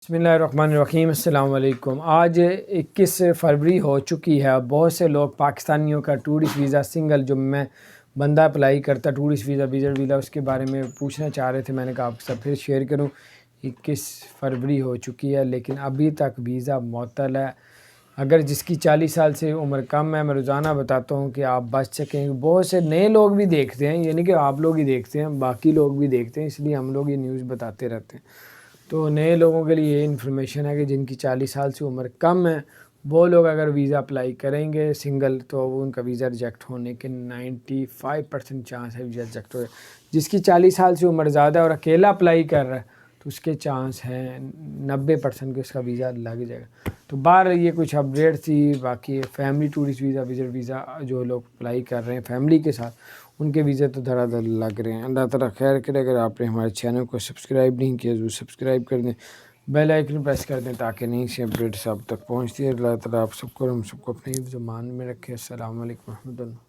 बिस्मिल्लाहिर्रहमानिर्रहीम। अस्सलाम वालेकुम। आज 21 फरवरी हो चुकी है। बहुत से लोग पाकिस्तानियों का टूरिस्ट वीज़ा सिंगल जो मैं बंदा अप्लाई करता टूरिस्ट वीज़ा विज़िट वीज़ा उसके बारे में पूछना चाह रहे थे। मैंने कहा आपके साथ फिर शेयर करूं। 21 फरवरी हो चुकी है लेकिन अभी तक वीज़ा मुअत्तल है। अगर जिसकी 40 साल से उम्र कम है, मैं रोज़ाना बताता हूँ कि आप बच सकें। बहुत से नए लोग भी देखते हैं, यानी कि आप लोग ही देखते हैं, बाकी लोग भी देखते हैं, इसलिए हम लोग ये न्यूज़ बताते रहते हैं। तो नए लोगों के लिए ये इन्फॉर्मेशन है कि जिनकी 40 साल से उम्र कम है वो लोग अगर वीज़ा अप्लाई करेंगे सिंगल तो वो उनका वीज़ा रिजेक्ट होने के 95% चांस है वीज़ा रिजेक्ट हो। जिसकी 40 साल से उम्र ज़्यादा है और अकेला अप्लाई कर रहा है तो उसके चांस हैं 90% के उसका वीज़ा लग जाएगा। तो बाहर ये कुछ अपडेट थी। बाकी family tourist visa visit visa जो लोग अप्लाई कर रहे हैं फैमिली के साथ उनके वीज़े तो धड़ाधड़ लग रहे हैं। अल्लाह ताला खैर करे। अगर आपने हमारे चैनल को सब्सक्राइब नहीं किया तो सब्सक्राइब कर दें, बेल आइकन प्रेस कर दें ताकि नई सी अपडेट्स आप तक पहुँचती है। अल्लाह ताला आप सबको हम सबको अपने ज़मान में रखे। अस्सलाम वालेकुम रहमतुल्लाह।